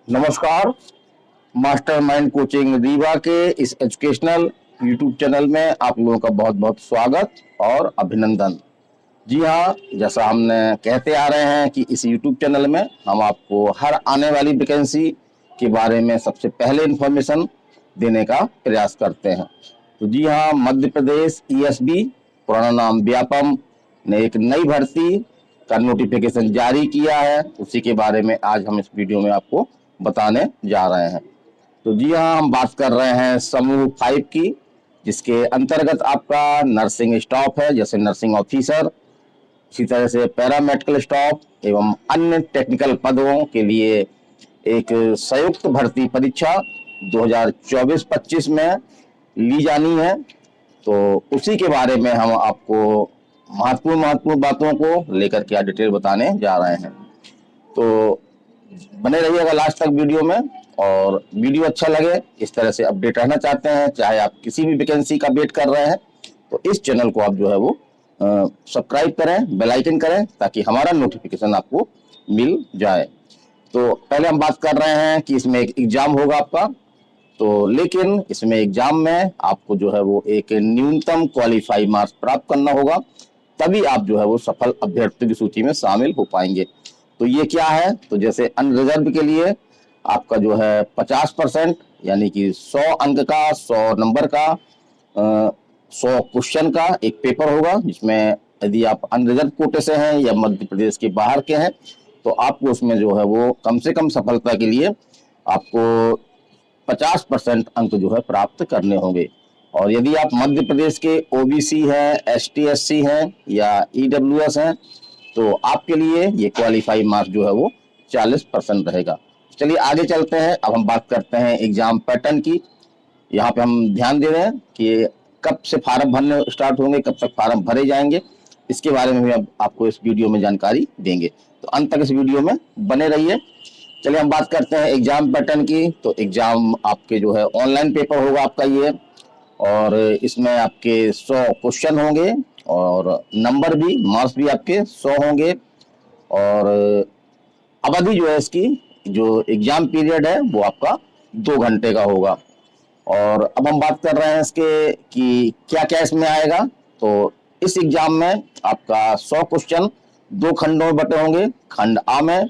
नमस्कार। Mastermind coaching Rewa के इस एजुकेशनल यूट्यूब चैनल में आप लोगों का बहुत बहुत स्वागत और अभिनंदन। जी हाँ, जैसा हमने कहते आ रहे हैं कि इस यूट्यूब चैनल में हम आपको हर आने वाली वैकेंसी के बारे में सबसे पहले इंफॉर्मेशन देने का प्रयास करते हैं। तो जी हाँ, मध्य प्रदेश ईएसबी पुराना नाम व्यापम ने एक नई भर्ती का नोटिफिकेशन जारी किया है। उसी के बारे में आज हम इस वीडियो में आपको बताने जा रहे हैं। तो जी हाँ, हम बात कर रहे हैं समूह 5 की, जिसके अंतर्गत आपका नर्सिंग स्टाफ है, जैसे नर्सिंग ऑफिसर, इसी तरह से पैरामेडिकल स्टाफ एवं अन्य टेक्निकल पदों के लिए एक संयुक्त भर्ती परीक्षा 2024-25 में ली जानी है। तो उसी के बारे में हम आपको महत्वपूर्ण बातों को लेकर के डिटेल बताने जा रहे हैं। तो बने रहिएगा लास्ट तक वीडियो में, और वीडियो अच्छा लगे, इस तरह से अपडेट रहना चाहते हैं, चाहे आप किसी भी वैकेंसी का वेट कर रहे हैं, तो इस चैनल को आप जो है वो सब्सक्राइब करें, बेल आइकन करें, ताकि हमारा नोटिफिकेशन आपको मिल जाए। तो पहले हम बात कर रहे हैं कि इसमें एक एग्जाम होगा आपका। तो लेकिन इसमें एग्जाम में आपको जो है वो एक न्यूनतम क्वालिफाई मार्क्स प्राप्त करना होगा, तभी आप जो है वो सफल अभ्यर्थियों की सूची में शामिल हो पाएंगे। तो ये क्या है, तो जैसे अनरिजर्व के लिए आपका जो है 50%, यानी कि 100 अंक का, 100 नंबर का, 100 क्वेश्चन का एक पेपर होगा, जिसमें यदि आप अनरिजर्व कोटे से हैं या मध्य प्रदेश के बाहर के हैं, तो आपको उसमें जो है वो कम से कम सफलता के लिए आपको 50% अंक जो है प्राप्त करने होंगे। और यदि आप मध्य प्रदेश के ओबीसी हैं, एसटी एससी हैं या ईडब्ल्यूएस हैं, तो आपके लिए ये क्वालिफाई मार्क्स जो है वो 40% रहेगा। चलिए आगे चलते हैं। अब हम बात करते हैं एग्जाम पैटर्न की। यहाँ पे हम ध्यान दे रहे हैं कि कब से फार्म भरने स्टार्ट होंगे, कब तक फार्म भरे जाएंगे, इसके बारे में भी अब आपको इस वीडियो में जानकारी देंगे। तो अंत तक इस वीडियो में बने रहिए। चलिए हम बात करते हैं एग्जाम पैटर्न की। तो एग्जाम आपके जो है ऑनलाइन पेपर होगा आपका ये, और इसमें आपके 100 क्वेश्चन होंगे, और नंबर भी, मार्क्स भी आपके 100 होंगे, और अवधि जो है इसकी, जो एग्जाम पीरियड है वो आपका 2 घंटे का होगा। और अब हम बात कर रहे हैं इसके कि क्या क्या इसमें आएगा। तो इस एग्जाम में आपका 100 क्वेश्चन 2 खंडों में बटे होंगे। खंड आ में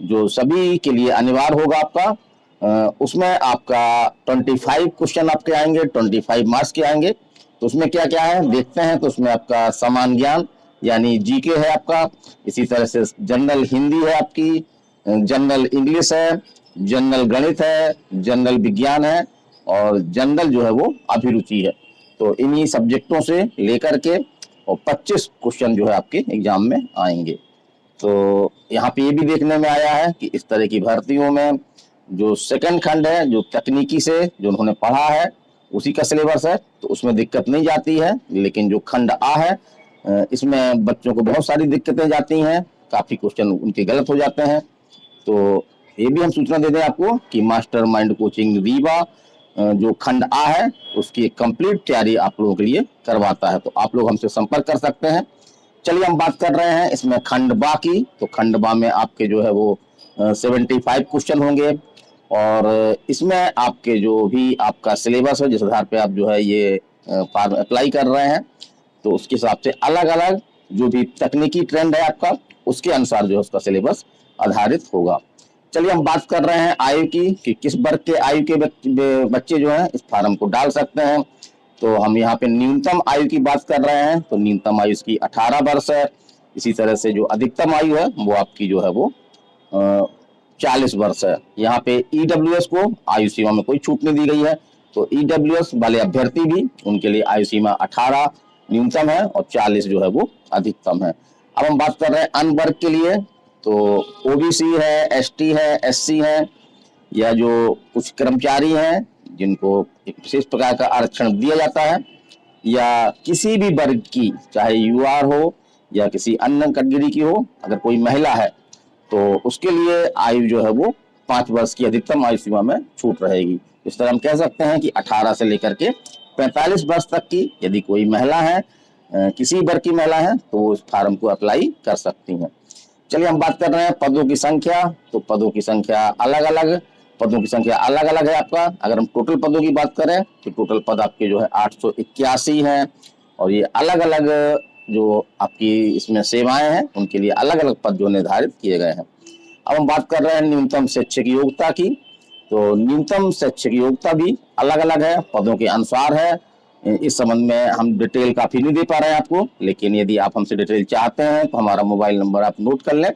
जो सभी के लिए अनिवार्य होगा आपका, उसमें आपका 25 क्वेश्चन आपके आएंगे, 25 मार्क्स के आएंगे। तो उसमें क्या क्या है देखते हैं। तो उसमें आपका सामान्य ज्ञान यानी जीके है आपका, इसी तरह से जनरल हिंदी है आपकी, जनरल इंग्लिश है, जनरल गणित है, जनरल विज्ञान है, और जनरल जो है वो अभिरुचि है। तो इन्हीं सब्जेक्टों से लेकर के और 25 क्वेश्चन जो है आपके एग्जाम में आएंगे। तो यहाँ पे ये भी देखने में आया है कि इस तरह की भर्तियों में जो सेकंड खंड है, जो तकनीकी से जो उन्होंने पढ़ा है उसी का सिलेबस है, तो उसमें दिक्कत नहीं जाती है। लेकिन जो खंड आ है, इसमें बच्चों को बहुत सारी दिक्कतें जाती हैं, काफी क्वेश्चन उनके गलत हो जाते हैं। तो ये भी हम सूचना दे दें आपको कि मास्टरमाइंड कोचिंग रीवा जो खंड आ है उसकी कंप्लीट तैयारी आप लोगों के लिए करवाता है। तो आप लोग हमसे संपर्क कर सकते हैं। चलिए हम बात कर रहे हैं इसमें खंड बा की। तो खंड बा में आपके जो है वो 75 क्वेश्चन होंगे, और इसमें आपके जो भी आपका सिलेबस है, जिस आधार पे आप जो है ये फॉर्म अप्लाई कर रहे हैं, तो उसके हिसाब से अलग अलग जो भी तकनीकी ट्रेंड है आपका, उसके अनुसार जो है उसका सिलेबस आधारित होगा। चलिए हम बात कर रहे हैं आयु की कि किस वर्ग के आयु के बच्चे जो हैं इस फार्म को डाल सकते हैं। तो हम यहाँ पे न्यूनतम आयु की बात कर रहे हैं। तो न्यूनतम आयु इसकी 18 वर्ष है। इसी तरह से जो अधिकतम आयु है वो आपकी जो है वो 40 वर्ष है। यहाँ पे ईडब्ल्यूएस को आयु सीमा में कोई छूट नहीं दी गई है। तो ईडब्ल्यूएस वाले अभ्यर्थी भी, उनके लिए आयु सीमा 18 न्यूनतम है और 40 जो है वो अधिकतम है। अब हम बात कर रहे हैं अन्य वर्ग के लिए। तो ओबीसी है, एसटी है, एससी है, या जो कुछ कर्मचारी हैं जिनको एक विशेष प्रकार का आरक्षण दिया जाता है, या किसी भी वर्ग की, चाहे यूआर हो या किसी अन्य कैटेगरी की हो, अगर कोई महिला है तो उसके लिए आयु जो है वो 5 वर्ष की अधिकतम आयु सीमा में छूट रहेगी। इस तरह हम कह सकते हैं कि 18 से लेकर के 45 वर्ष तक की यदि कोई महिला है, किसी वर्ग की महिला है, तो वो इस फार्म को अप्लाई कर सकती हैं। चलिए हम बात कर रहे हैं पदों की संख्या। तो पदों की संख्या अलग अलग, पदों की संख्या अलग अलग है आपका। अगर हम टोटल पदों की बात करें तो टोटल पद आपके जो है 881 हैं, और ये अलग अलग जो आपकी इसमें सेवाएं हैं उनके लिए अलग अलग पद जो निर्धारित किए गए हैं। अब हम बात कर रहे हैं न्यूनतम शैक्षिक योग्यता की। तो न्यूनतम शैक्षिक योग्यता भी अलग अलग है, पदों के अनुसार है। इस संबंध में हम डिटेल काफी नहीं दे पा रहे हैं आपको, लेकिन यदि आप हमसे डिटेल चाहते हैं तो हमारा मोबाइल नंबर आप नोट कर लें,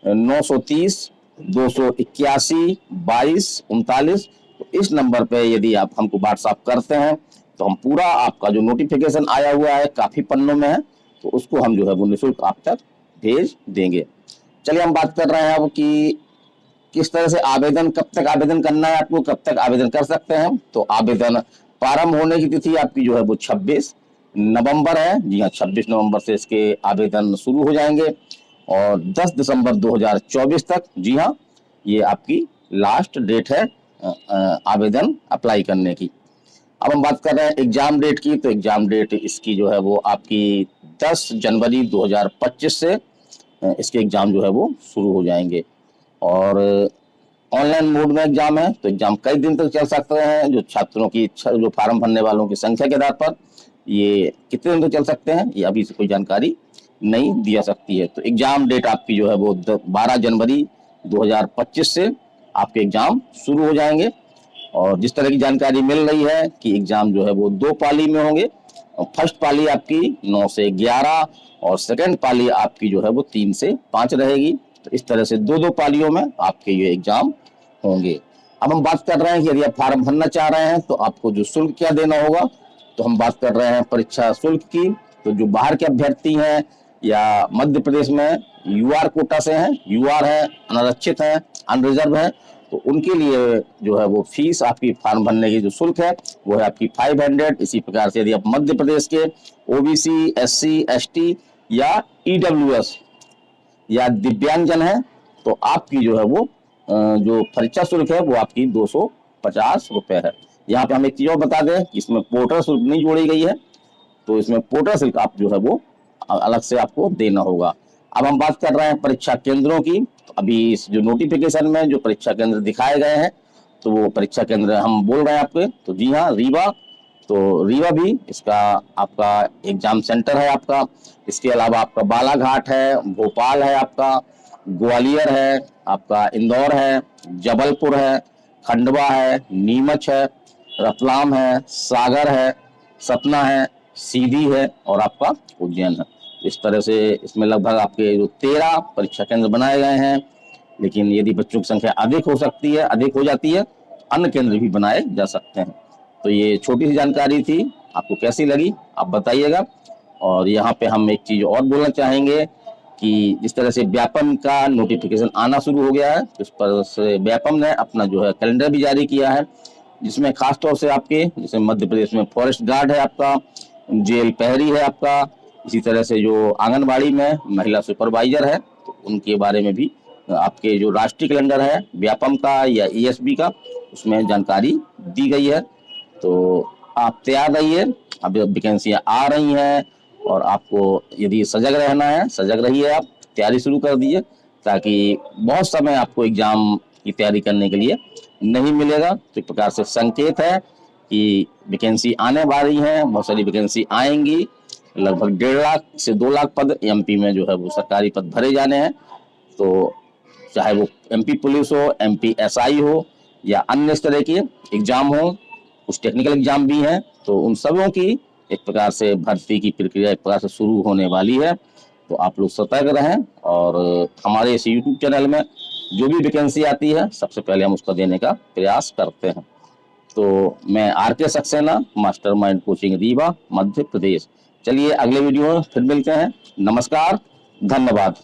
930 281 22 39। तो इस नंबर पे यदि आप हमको व्हाट्सएप करते हैं तो हम पूरा आपका जो नोटिफिकेशन आया हुआ है, काफी पन्नों में है, तो उसको हम जो है वो निःशुल्क आप तक भेज देंगे। चलिए हम बात कर रहे हैं अब कि किस तरह से आवेदन, कब तक आवेदन करना है आपको, कब तक आवेदन कर सकते हैं। तो आवेदन प्रारंभ होने की तिथि आपकी जो है वो 26 नवंबर है। जी हाँ, 26 नवंबर से इसके आवेदन शुरू हो जाएंगे और 10 दिसंबर 2024 तक, जी हाँ, ये आपकी लास्ट डेट है आवेदन अप्लाई करने की। अब हम बात कर रहे हैं एग्जाम डेट की। तो एग्जाम डेट इसकी जो है वो आपकी 10 जनवरी 2025 से इसके एग्जाम जो है वो शुरू हो जाएंगे। और ऑनलाइन मोड में एग्जाम है, तो एग्जाम कई दिन तक चल सकते हैं। जो छात्रों की इच्छा, जो फार्म भरने वालों की संख्या के आधार पर ये कितने दिन तक चल सकते हैं, ये अभी से कोई जानकारी नहीं दी जा सकती है। तो एग्जाम डेट आपकी जो है वो 12 जनवरी 2025 से आपके एग्जाम शुरू हो जाएंगे। और जिस तरह की जानकारी मिल रही है कि एग्जाम जो है वो 2 पाली में होंगे। फर्स्ट पाली आपकी 9 से 11 और सेकेंड पाली आपकी जो है वो 3 से 5 रहेगी। तो इस तरह से 2-2 पालियों में आपके ये एग्जाम होंगे। अब हम बात कर रहे हैं कि यदि आप फार्म भरना चाह रहे हैं तो आपको जो शुल्क क्या देना होगा। तो हम बात कर रहे हैं परीक्षा शुल्क की। तो जो बाहर के अभ्यर्थी हैं या मध्य प्रदेश में यूआर कोटा से हैं, यूआर है, अनारक्षित है, अनरिजर्व है, तो उनके लिए जो है वो फीस आपकी फार्म भरने की जो शुल्क है वो है आपकी 500। इसी प्रकार से यदि आप मध्य प्रदेश के ओबीसी, एससी, एसटी या ईडब्ल्यूएस या दिव्यांगजन है तो आपकी जो है वो जो परीक्षा शुल्क है वो आपकी 250 रुपए है। यहाँ पे हम एक चीज और बता दें, इसमें पोर्टल शुल्क नहीं जोड़ी गई है, तो इसमें पोर्टल शुल्क आप जो है वो अलग से आपको देना होगा। अब हम बात कर रहे हैं परीक्षा केंद्रों की। तो अभी इस जो नोटिफिकेशन में जो परीक्षा केंद्र दिखाए गए हैं तो वो परीक्षा केंद्र हम बोल रहे हैं आपके। तो जी हाँ, रीवा, तो रीवा भी इसका आपका एग्जाम सेंटर है आपका। इसके अलावा आपका बालाघाट है, भोपाल है आपका, ग्वालियर है आपका, इंदौर है, जबलपुर है, खंडवा है, नीमच है, रतलाम है, सागर है, सतना है, सीधी है और आपका उज्जैन है। इस तरह से इसमें लगभग आपके जो 13 परीक्षा केंद्र बनाए गए हैं। लेकिन यदि बच्चों की संख्या अधिक हो सकती है, अधिक हो जाती है, अन्य केंद्र भी बनाए जा सकते हैं। तो ये छोटी सी जानकारी थी, आपको कैसी लगी आप बताइएगा। और यहाँ पे हम एक चीज और बोलना चाहेंगे कि जिस तरह से व्यापम का नोटिफिकेशन आना शुरू हो गया है, इस पर से व्यापम ने अपना जो है कैलेंडर भी जारी किया है, जिसमें खास तौर से आपके जैसे मध्य प्रदेश में फॉरेस्ट गार्ड है आपका, जेल प्रहरी है आपका, इसी तरह से जो आंगनबाड़ी में महिला सुपरवाइजर है तो उनके बारे में भी आपके जो राष्ट्रीय कैलेंडर है व्यापम का या ईएसबी का, उसमें जानकारी दी गई है। तो आप तैयार रहिए, अब वैकेंसियां आ रही हैं और आपको यदि सजग रहना है, सजग रहिए, आप तैयारी शुरू कर दीजिए, ताकि बहुत समय आपको एग्जाम की तैयारी करने के लिए नहीं मिलेगा। तो एक प्रकार से संकेत है कि वैकेंसी आने वाली है, बहुत सारी वैकेंसी आएंगी। लगभग 1.5 लाख से 2 लाख पद एमपी में जो है वो सरकारी पद भरे जाने हैं। तो चाहे वो एमपी पुलिस हो, एमपी एसआई हो या अन्य इस तरह के एग्जाम हो, कुछ टेक्निकल एग्जाम भी हैं, तो उन सबों की एक प्रकार से भर्ती की प्रक्रिया एक प्रकार से शुरू होने वाली है। तो आप लोग सतर्क रहें और हमारे इस यूट्यूब चैनल में जो भी वैकेंसी आती है सबसे पहले हम उसका देने का प्रयास करते हैं। तो मैं R K. Saxena, mastermind coaching Rewa, Madhya Pradesh. चलिए अगले वीडियो में फिर मिलते हैं। नमस्कार, धन्यवाद।